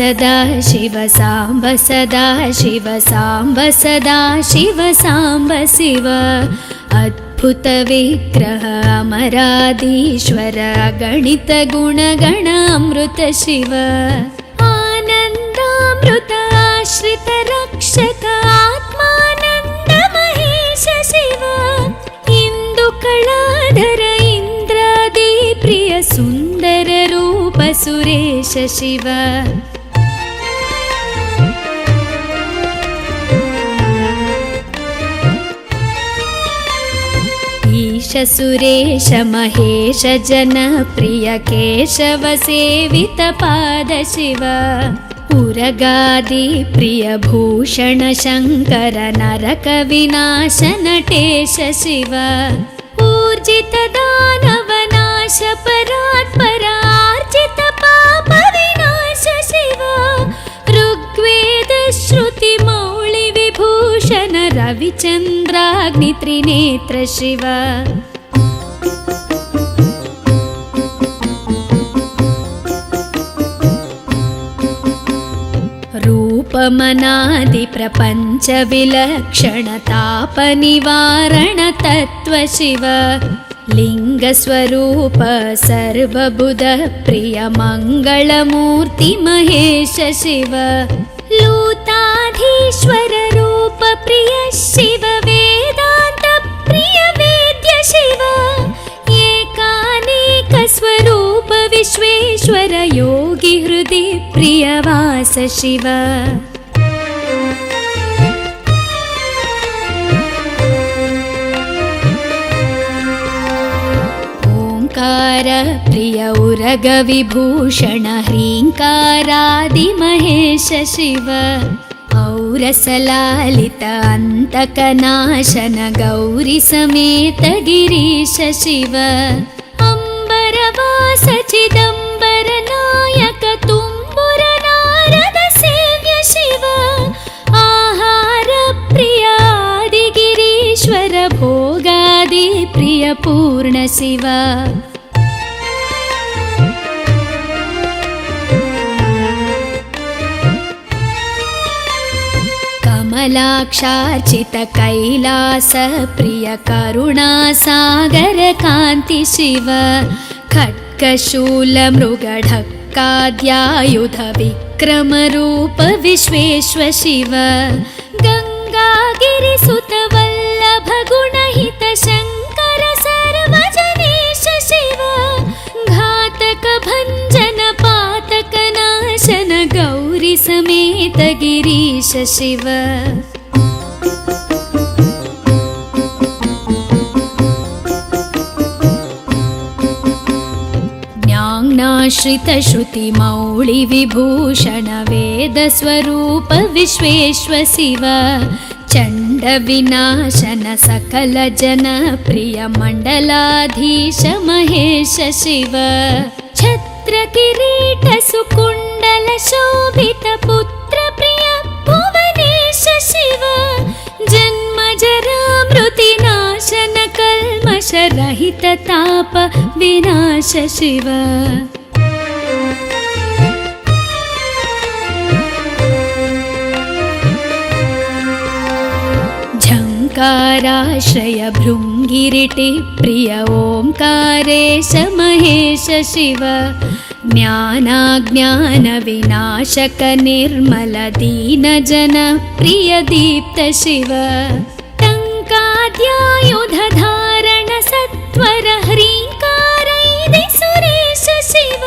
सदा शिव साम्ब सदा शिव साम्ब सदा शिव साम्ब शिव अद्भुत विग्रह अमराधीश्वर गणित गुणगण अमृत शिव आनन्दामृत आश्रित रक्षक आत्मानन्द महेश शिव इंदुकलाधर इंद्रादि प्रिय सुंदर रूप सुरेश शिव ईश सुरेश महेश जन प्रिय केशव सेवित पाद शिव उरगादि प्रिय भूषण शंकर नरक विनाश नटेश शिव ऊर्जित दानव नाश परात्परार्जित पाप विनाश शिव ऋग्वेद श्रुति मौळि विभूषण रविचंद्राग्नि त्रिनेत्र शिव रूपमनादि प्रपंच विलक्षण ताप निवारण तत्व शिव लिंग स्वरूप सर्वबुध प्रिय मंगलमूर्ति महेश शिव लूताधीश्वर रूप प्रिय शिव वेदांत प्रिय वेद्य शिव एकानेक स्वरूप विश्वेश्वर योगी हृदय प्रिय वास शिव ओंकार प्रिय उरग विभूषण ह्रींकारादि महेश शिव औरसलालित अंतकनाशन गौरी समेत गिरीश शिव अंबरवास चिदंबर नायक तुम्बुर नारद सेव्य शिव आहार प्रिय आदि गिरीश्वर भोगादि प्रिय पूर्ण शिव कमलाक्षार्चित कैलास प्रिय करुणा सागर कांति शिव खड्गशूल मृगढक्काद्यायुध विक्रम रूप विश्वेश्वर शिव गंगागिरिसुत वल्लभ गुणहित शंकर सर्वजनेश शिव घातक भंजन पातक नाशन गौरी समेत गिरीश शिव ज्ञानाश्रित श्रुति मौळि विभूषण वेद स्वरूप विश्वेश्वर शिव चंड विनाशन सकल जन प्रिय मंडलाधीश महेश शिव छत्र किरीट सुकुंडल शोभित पुत्र प्रिय भुवनेश शिव जन्म जरा मृति नाशन कल्मष रहित ताप विनाश शिव झंकाराश्रय भृंगिरिटि प्रिय ओंकारेश महेश शिव ज्ञानाज्ञान विनाशक निर्मल दीन जन प्रिय दीप्त शिव टंकाद्यायुध धारण सत्वर ह्रींकारैदि सुरेश शिव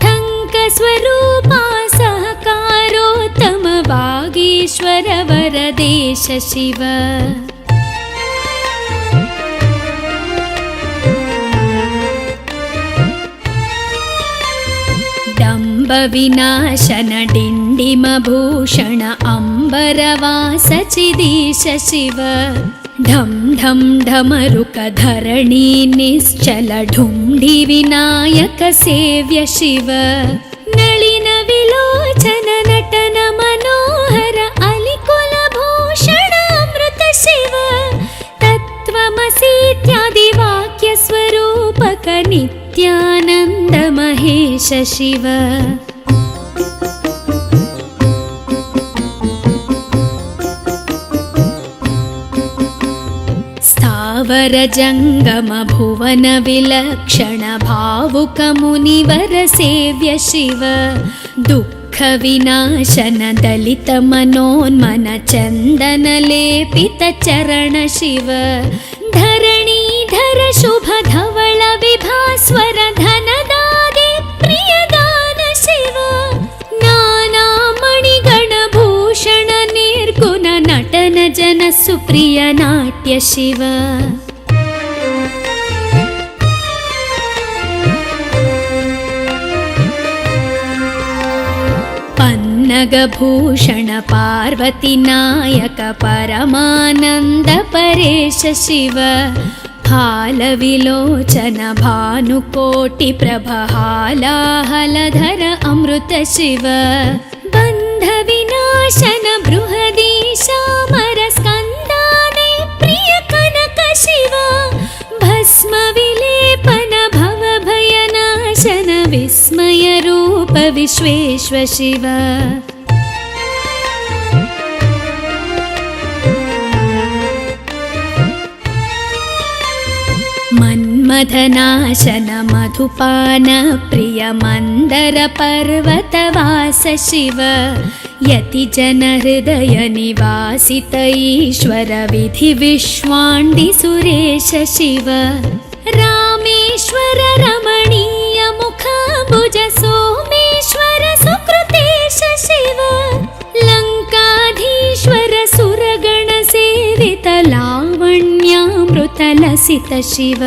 ठंक स्वरूपा सहकारोत्तम वागीश्वर वरदेश शिव विनाशन डिंडिम भूषण अंबरवास चिदीश शिव ढम ढम ढमरुक धरणी निश्चल ढुंढि विनायक सेव्य शिव नलिन विलोचन नटन मनोहर अलिकुल भूषण अमृत शिव तत्त्वमसीत्यादि वाक्य स्वरूपक नित्यानंद महेश शिव वर जङ्गम भुवन विलक्षण भावुक मुनिवर सेव्य शिव दुःख विनाशन दलित मनोन्मन चन्दन लेपित चरण शिव धरणीधर शुभ धवल विभास्वर धनदादि प्रियदान शिव नाना मणिगण भूषण निर्गुण नटन जन सुप्रिय नाट्य शिव पन्नगभूषण पार्वती नायक परमानन्द परेश शिव हालविलोचन भानुकोटि प्रभहालाहलधर अमृत शिव बन्ध विनाशन बृहदीशामर स्कन्दादि प्रिय कनक शिव भस्म विलेपन भव भयनाशन विस्मय रूप विश्वेश्व शिव मन्मथनाशन मधुपान प्रिय मन्दर पर्वतवास शिव यति जन हृदय निवासित ईश्वर विधि विश्वाण्डि सुरेश शिव रामेश्वर रमणीय मुखाम्बुज सोमेश्वर सुकृतेश शिव लङ्काधीश्वर सुरगण सेवित लावण्यामृत लसित शिव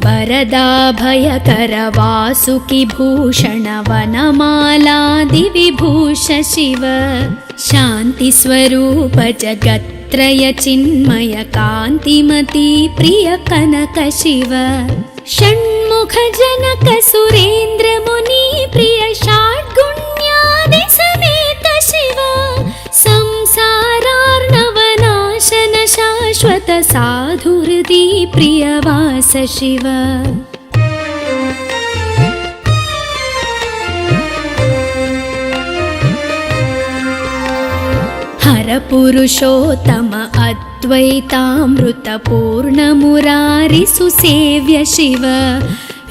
वरदाभयकर वासुकि भूषण वनमालादि विभूष शिव शान्ति स्वरूप जगत्त्रय चिन्मय कान्तिमती प्रिय कनक शिव षण्मुख जनक सुरेन्द्र मुनि प्रिय षाड्गुण्यादि समेत शिव संसारार्णवनाशन शाश्वत साधुहृदि प्रियवास शिव हर पुरुषोत्तम अद्वैतामृत पूर्ण मुरारि सुसेव्य शिव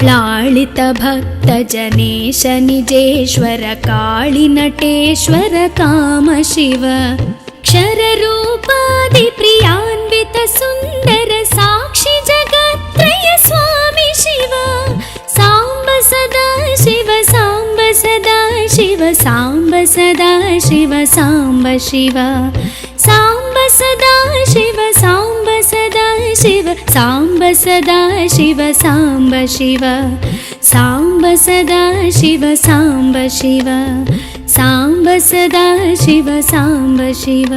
लालित भक्त जनेश निजेश्वर काळि नटेश्वर काम शिव क्षर रूपादि प्रियान्वित सुन्दर साक्षि जगत्त्रय स्वामी शिव साम्ब सदा शिव साम्ब सदा शिव साम्ब सदा शिव साम्ब शिव साम्ब सदा शिव साम्ब सदा शिव साम्ब सदा शिव साम्ब शिव साम्ब सदा शिव साम्ब शिव साम्ब सदा शिव साम्ब शिव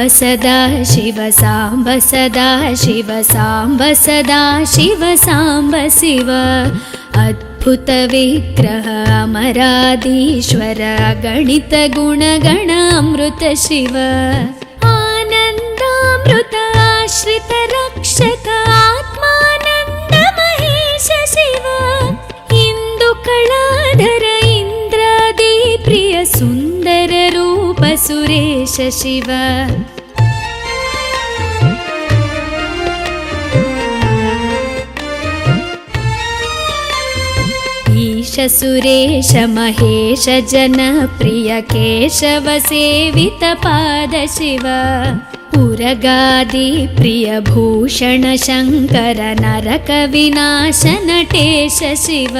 सदा शिव साम्ब सदा शिव साम्ब सदा शिव साम्ब शिव अद्भुत विग्रह अमराधीश्वर गणित गुणगण अमृत शिव आनन्दामृत आश्रित रक्षक आत्मानन्द महेश शिव इंदु कलाधर इंद्रादि प्रिय सुन्दर रूप सुरेश शिव ईश सुरेश महेश जन प्रिय केशव सेवित पाद शिव उरगादि प्रिय भूषण शङ्कर नरक विनाश नटेश शिव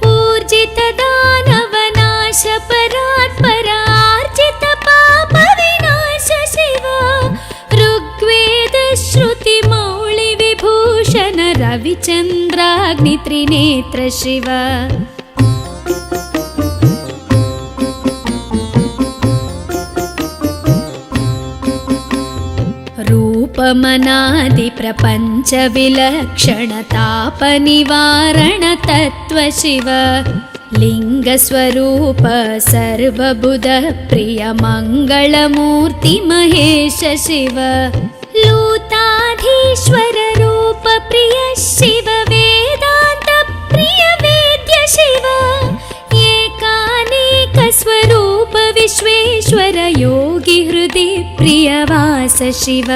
ऊर्जित दानव नाश परात्पर आर्जित पाप विनाश शिव ऋग्वेद श्रुति मौळि विभूषण रविचन्द्राग्नि त्रिनेत्र शिव रूपमनादि प्रपञ्च विलक्षण ताप निवारण तत्व शिव लिङ्गस्वरूप सर्वबुध प्रिय मङ्गलमूर्ति महेश शिव लूताधीश्वर रूप प्रिय शिव वेदान्त प्रिय वेद्य शिव एकानेक स्वरूप विश्वेश्वर योगी हृदि प्रियवास शिव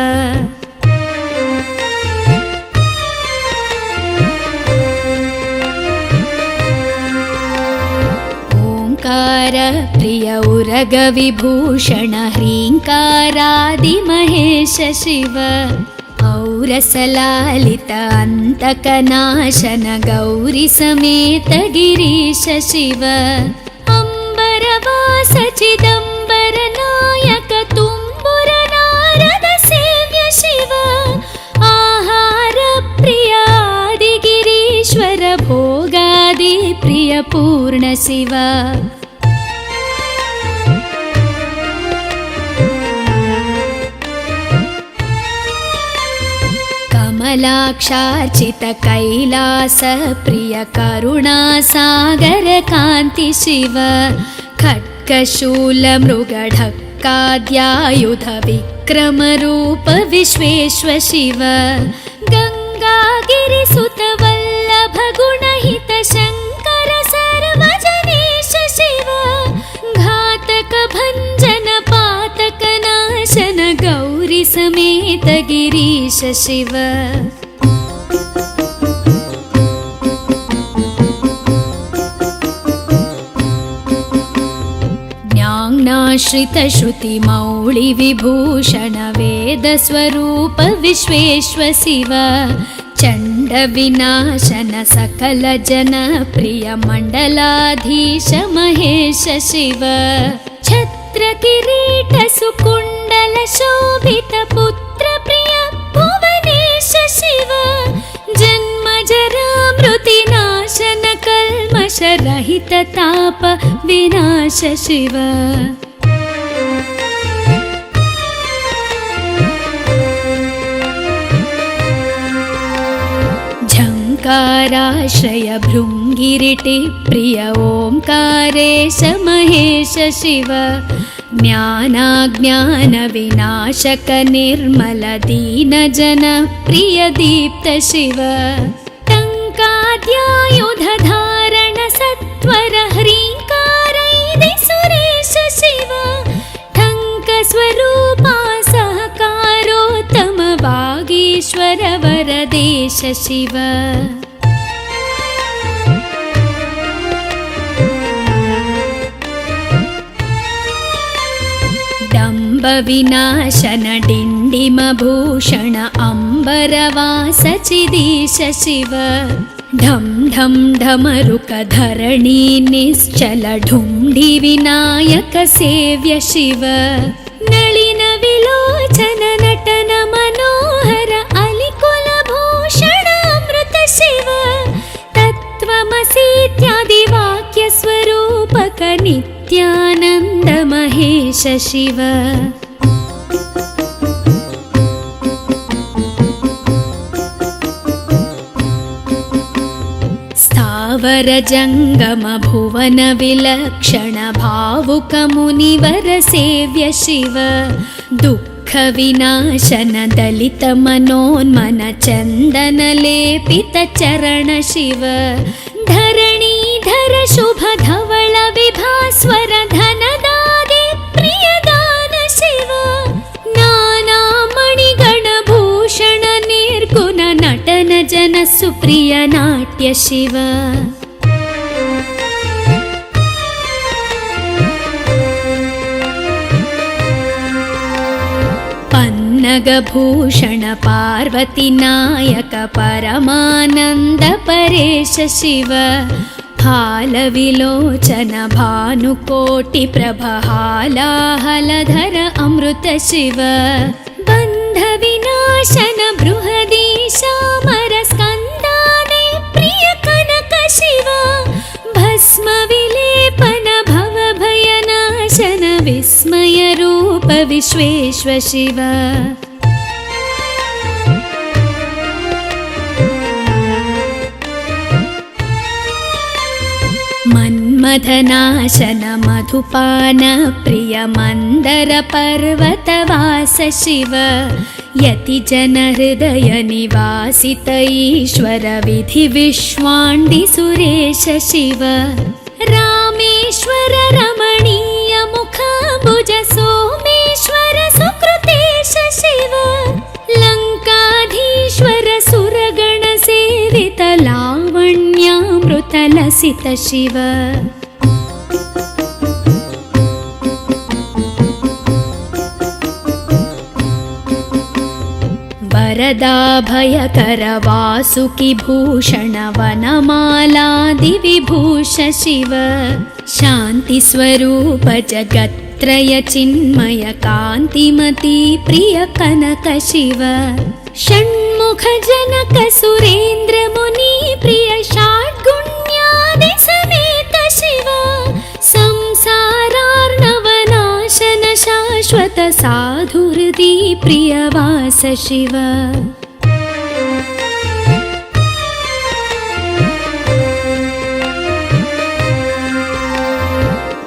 प्रिय उरग विभूषण ह्रीङ्कारादि महेश शिव औरसलालित अन्तकनाशन गौरी समेत गिरीश शिव अम्बरवास चिदम्बर नायक तुम्बुर नारद सेव्य शिव आहार प्रिय आदिगिरीश्वर भोगादि प्रिय पूर्ण शिव कमलाक्षार्चित कैलास प्रिय करुणासागर कान्ति शिव खड्गशूल मृगढक्काद्यायुध विक्रम रूप विश्वेश्वर शिव गङ्गागिरिसुत वल्लभ गुणहित शङ्कर सर्वजनेश शिव घातक भञ्जन पातक नाशन गौरी समेत गिरीश शिव ज्ञानाश्रित श्रुति मौळि विभूषण वेद स्वरूप विश्वेश्वर शिव चण्ड विनाशन सकल जन प्रिय मण्डलाधीश महेश शिव छत्र किरीट सुकुण्डल शोभित पुत्र प्रिय भुवनेश शिव जन्म जरा मृति नाशन कल्मष रहित ताप विनाश शिव झङ्काराश्रय भृङ्गिरिटि प्रिय ओङ्कारेश महेश शिव ज्ञानाज्ञान विनाशक निर्मल दीन जन प्रिय दीप्त शिव टङ्काद्यायुध धारण सत्वर ह्रीङ्कारैदि सुरेश शिव ठङ्क स्वरूपा सहकारोत्तम वागीश्वर वरदेश शिव डम्ब विनाशन डिण्डिम भूषण अम्बरवास चिदीश शिव ढं ढं ढमरुक धरणी निश्चल ढुण्ढि विनायक सेव्य शिव नलिन विलोचन नटन मनोहर अलिकुल भूषण अमृत शिव तत्त्वमसीत्यादि वाक्य स्वरूपक नित्यानन्द महेश शिव स्थावर जङ्गम भुवन विलक्षण भावुक मुनिवर सेव्य शिव दुःख विनाशन दलित मनोन्मन चन्दन लेपित चरण शिव धरणीधर शुभ धवल विभास्वर धनदादि प्रियदान शिव नाना मणिगण भूषण निर्गुण नटन जन सुप्रिय नाट्य शिव पन्नगभूषण पार्वती नायक परमानन्द परेश शिव हालविलोचन भानुकोटि प्रभ हालाहलधर अमृत शिव बन्ध विनाशन बृहदीशामर स्कन्दाने प्रिय कनक शिव भस्म विलेपन भव भयनाशन विस्मय रूप विश्वेश्वर शिव मन्मथनाशन मधुपान प्रिय मन्दर पर्वतवास शिव यतिजन हृदय निवासित ईश्वर विधि विश्वाण्डि सुरेश शिव रामेश्वर रमणीय मुखाम्बुज सोमेश्वर सुकृतेश शिव लङ्काधीश्वर सुरगण सेवित लावण्यामृत लसित शिव वरदाभयकर वासुकि भूषण वनमालादि विभूष शिव शान्ति स्वरूप जगत्त्रय चिन्मय कान्तिमती प्रिय कनक शिव षण्मुख जनक सुरेन्द्र मुनि प्रिय षड्गुण्यादि समेत शिव संसारार्णवनाशन शाश्वत साधुहृदि प्रियवास शिव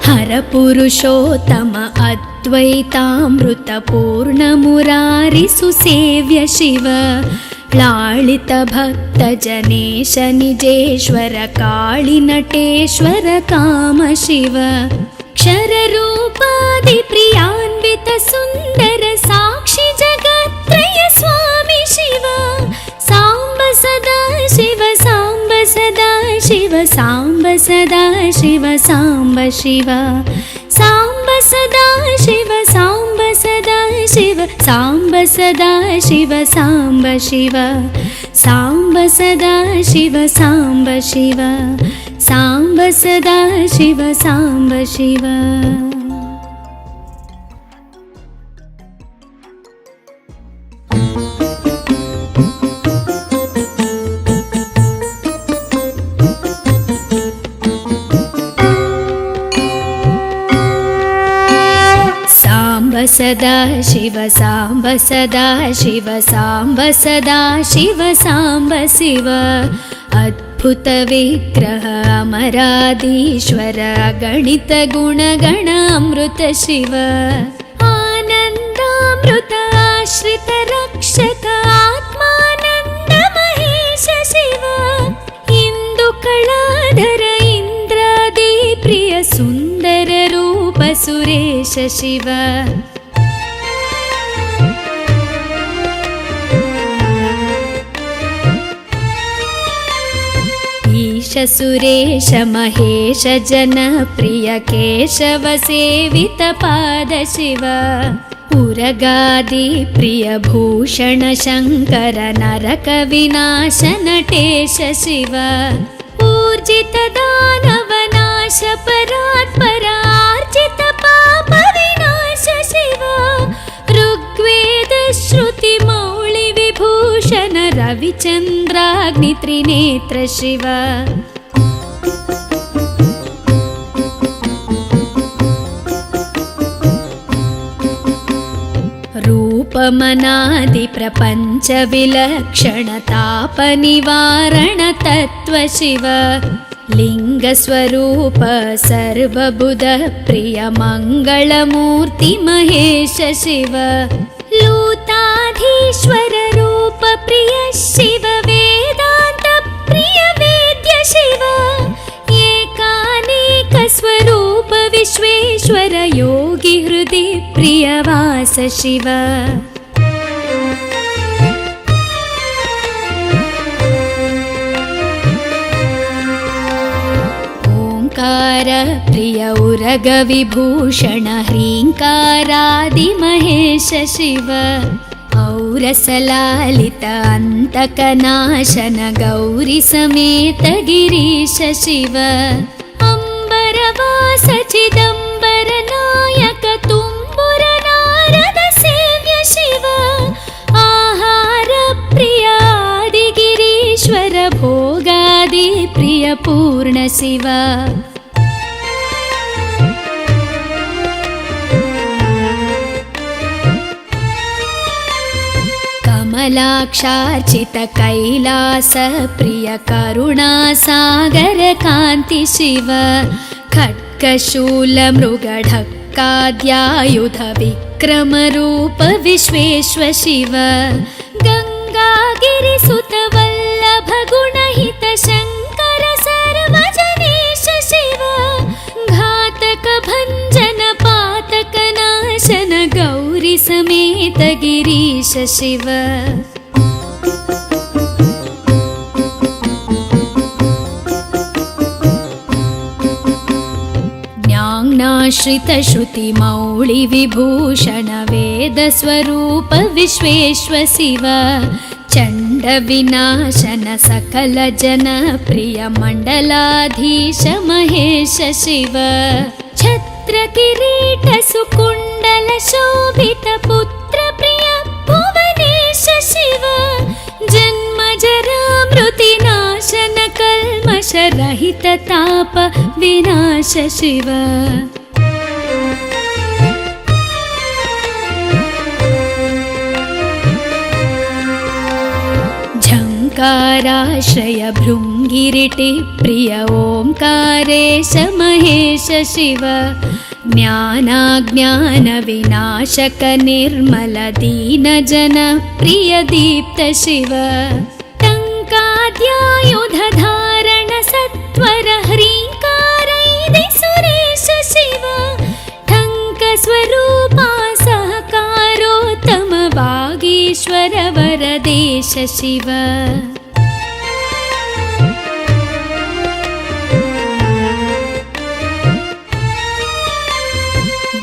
हर पुरुषोत्तम अद्वैतामृत पूर्ण मुरारि सुसेव्य शिव लालित भक्त जनेश निजेश्वर काळि नटेश्वर काम शिव क्षर रूपादि प्रियान्वित सुन्दर साक्षि जगत्त्रय स्वामी शिव साम्ब सदा शिव साम्ब सदा शिव साम्ब सदा शिव साम्ब शिव साम्ब सदा शिव साम्ब सदा शिव साम्ब सदा शिव साम्ब शिव साम्ब सदा शिव साम्ब शिव साम्ब सदा शिव साम्ब शिव सदा शिव साम्ब सदा शिव साम्ब सदा शिव साम्ब शिव अद्भुत विग्रह अमराधीश्वर गणित गुणगण अमृत शिव आनन्दामृत आश्रित रक्षक आत्मानन्द महेश शिव इंदु कलाधर इंद्रादि प्रिय सुन्दर रूप सुरेश शिव ईश सुरेश महेश जन प्रिय केशव सेवित पाद शिव उरगादि प्रिय भूषण शंकर नरक विनाश नटेश शिव ऊर्जित दानव नाश परात्पर आर्जित पाप विनाश शिव ऋग्वेद श्रुति मौळि विभूषण रविचन्द्राग्नि त्रिनेत्र शिव रूपमनादि प्रपंच विलक्षण ताप निवारण तत्व शिव लिंग स्वरूप सर्वबुध प्रिय मंगलमूर्ति महेश शिव लूताधीश्वर रूप प्रिय शिव वेदांत प्रिय वेद्य शिव एकानेक स्वरूप विश्वेश्वर योगी हृदि प्रियवास शिव ओंकार प्रिय उरग विभूषण ह्रींकारादि महेश शिव औरसलालित अंतकनाशन गौरी समेत गिरीश शिव अंबरवास चिदंबर नायक तुम्बुर नारद सेव्य शिव आहार प्रिय आदि गिरीश्वर भोगादि प्रिय पूर्ण शिव कमलाक्षार्चित कैलास प्रिय करुणा सागर कांति शिव खड्गशूलमृगढक्काद्यायुध विक्रमरूप विश्वेश्व शिव गङ्गागिरिसुत वल्लभ गुणहित शङ्कर सर्वजनेश शिव घातक भञ्जन पातक नाशन गौरी समेत गिरीश शिव ज्ञानाश्रित श्रुति मौळि विभूषण वेद स्वरूप विश्वेश्व शिव चण्ड विनाशन सकल जन प्रिय मण्डलाधीश महेश शिव छत्र किरीट सुकुण्डल शोभित पुत्र प्रिय भुवनेश शिव जन्म जरा मृति नाशन कल्मष रहित ताप विनाश शिव झङ्काराश्रय भृङ्गिरिटि प्रिय ओङ्कारेश महेश शिव ज्ञानाज्ञान विनाशक निर्मल दीन जन प्रिय दीप्त शिव टङ्काद्यायुध धारण सत्वर ह्रीङ्कारैदि सुरेश शिव ठङ्क स्वरूपा सहकारोत्तम वागीश्वर वरदेश शिव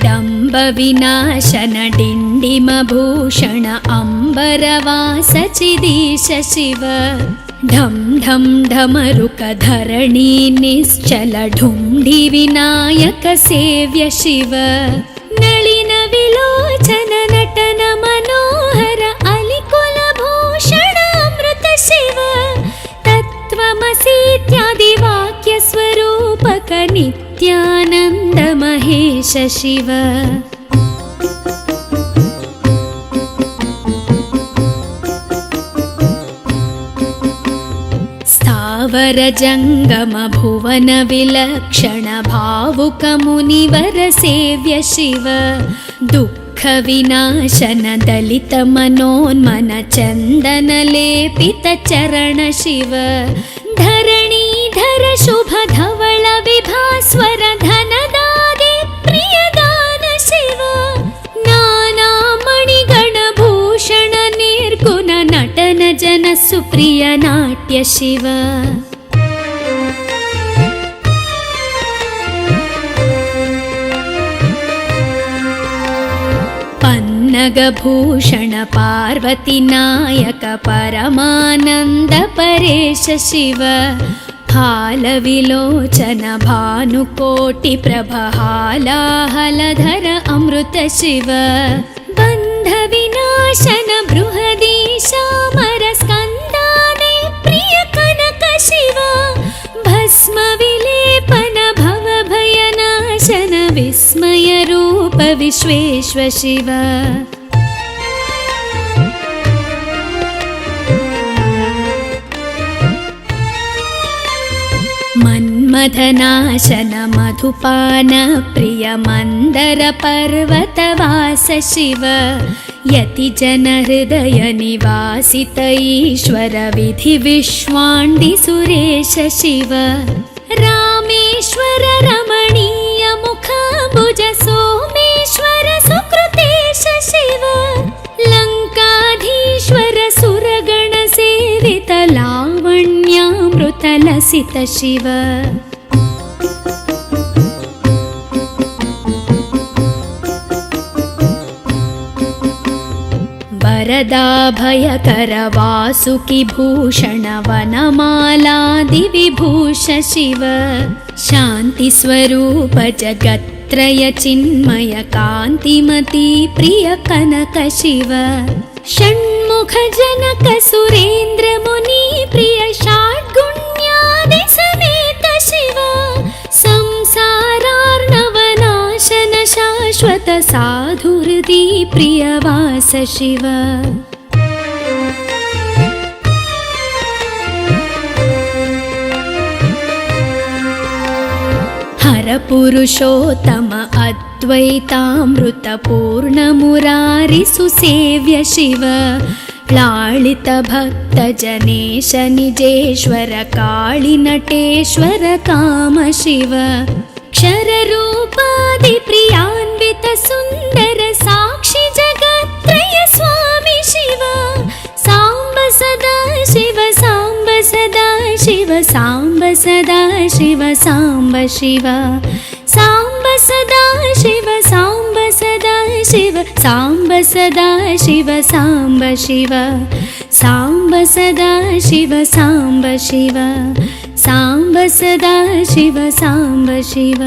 डम्ब विनाशन डिण्डिम भूषण अम्बरवास चिदीश शिव ढं ढं ढमरुक धरणी निश्चल ढुण्ढि विनायक सेव्य शिव नलिन विलोचन नटन मनोहर अलिकुल भूषण अमृत शिव तत्त्वमसीत्यादि वाक्य स्वरूपक नित्यानन्द महेश शिव स्थावर जङ्गम भुवन विलक्षण भावुक मुनिवर सेव्य शिव दुःख विनाशन दलित मनोन्मन चन्दन लेपित चरण शिव धरणीधर शुभ धवल विभास्वर धनदादि प्रियदान शिव नाना मणिगण भूषण निर्गुण नटन जन सुप्रिय नाट्य शिव पन्नगभूषण पार्वती नायक परमानन्द परेश शिव हालविलोचन भानुकोटि प्रभ हालाहलधर अमृत शिव बन्ध विनाशन बृहदीशामर स्कन्दाने प्रिय कनक शिव भस्म विलेपन भव भयनाशन विस्मय रूप विश्वेश्व शिव मन्मथनाशन मधुपान प्रिय मन्दर पर्वतवास शिव यति जन हृदय निवासित ईश्वर विधि विश्वाण्डि सुरेश शिव रामेश्वर रमणीय मुखाम्बुज सोमेश्वर सुकृतेश शिव लङ्काधीश्वर सुरगण सेवित लावण्यामृत लसित शिव वरदाभयकर वासुकि भूषण वनमालादि विभूष शिव शान्ति स्वरूप जगत्त्रय चिन्मय कान्तिमती प्रिय कनक शिव षण्मुख जनक सुरेन्द्र मुनि प्रिय षड्गुण्यादि समेत शिव संसारार्णवनाशन शाश्वत साधुहृदि प्रियवास शिव हर परपुरुषोत्तम अद्वैतामृतपूर्णमुरारिसुसेव्य शिव लालितभक्तजनेश निजेश्वर काळिनटेश्वर काम शिव क्षररूपादिप्रियान्वित सुन्दर साक्षि जगत्त्रय स्वामि शिव साम्ब सदा शिव साम्ब सदा शिव साम्ब सदा शिव साम्ब शिव साम्ब सदा शिव साम्ब सदा शिव साम्ब सदा शिव साम्ब शिव साम्ब सदा शिव साम्ब शिव साम्ब सदा शिव साम्ब शिव।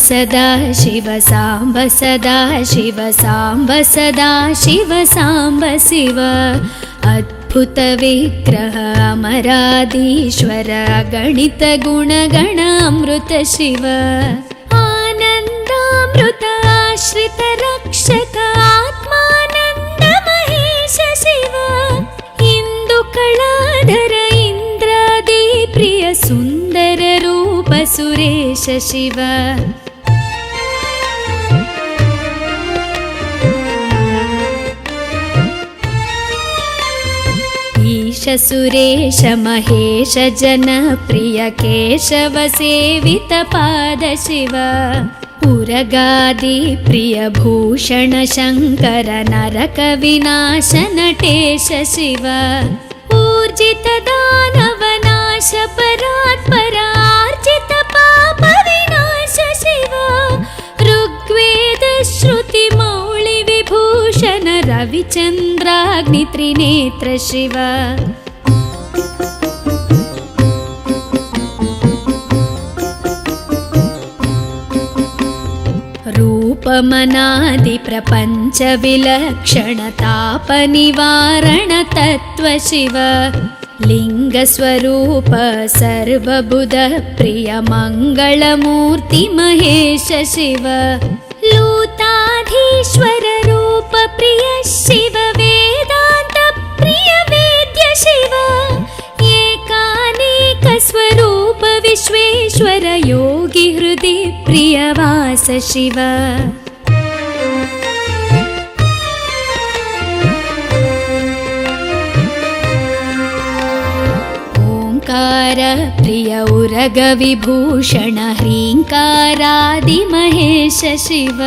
सदा शिव साम्ब सदा शिव साम्ब सदा शिव साम्ब शिव अद्भुत विग्रह अमराधीश्वर गणित गुणगण अमृत शिव आनन्दामृत आश्रित रक्षक आत्मानन्द महेश शिव इंदु कलाधर इंद्रादि प्रिय सुंदर रूप सुरेश शिव ईश सुरेश महेश जनप्रिय केशव सेवित पाद शिव उरगादि प्रिय भूषण शंकर नरक विनाश नटेश शिव ऊर्जित दानव नाश परात्पर आर्जित पाप विनाश शिव ऋग्वेद श्रुति मौळि विभूषण रविचन्द्राग्नि त्रिनेत्र शिव रूपमनादि प्रपंच विलक्षण ताप निवारण तत्व शिव लिंग स्वरूप सर्वबुध प्रिय मंगलमूर्ति महेश शिव लूताधीश्वर रूप प्रिय शिव वेदांत प्रिय वेद्य शिव एकानेक स्वरूप विश्वेश्वर योगी हृदि प्रिय वास शिव ओंकार प्रिय उरग विभूषण ह्रींकारादि महेश शिव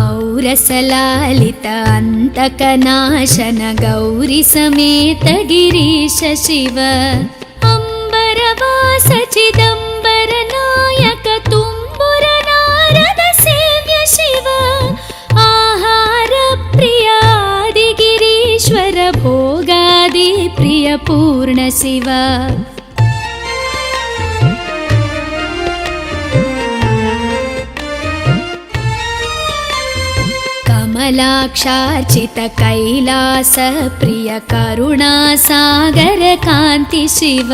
औरसलालित अंतकनाशन गौरी समेत गिरीश शिव अंबरवास चिदंबर नायक तुम्बुर नारद सेव्य शिव आहार प्रिय आदि गिरीश्वर भोगादि प्रिय पूर्ण शिव कमलाक्षार्चित कैलास प्रिय करुणा सागर कांति शिव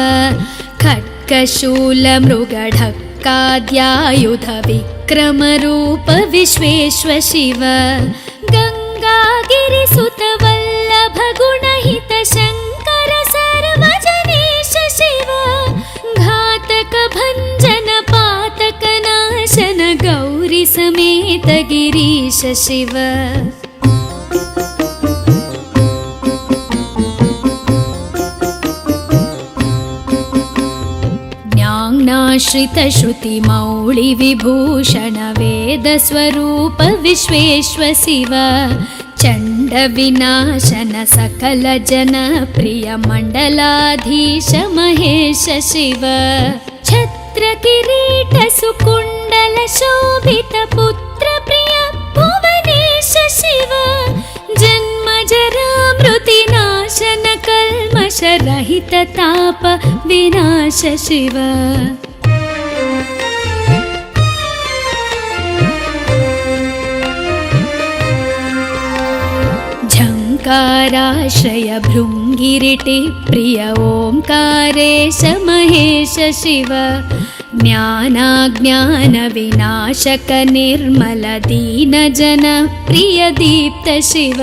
खड्गशूल मृगढक्काद्यायुध विक्रम रूप विश्वेश्वर शिव गंगागिरिसुत वल्लभ गुणहित शंकर सर्वजनेश शिव घातक भंजन पातक नाशन गौरी समेत गिरीश शिव ज्ञानाश्रित श्रुति मौळि विभूषण वेद स्वरूप विश्वेश्वर शिव चंड विनाशन सकल जन प्रिय मंडलाधीश महेश शिव छत्र किरीट सुकुंडल शोभित पुत्र प्रिय भुवनेश शिव जन्म जरा मृति नाशन कल्मष रहित ताप विनाश शिव ओङ्काराश्रय भृङ्गिरिटि प्रिय ओङ्कारेश महेश शिव ज्ञानाज्ञानविनाशक निर्मल दीनजन प्रिय दीप्त शिव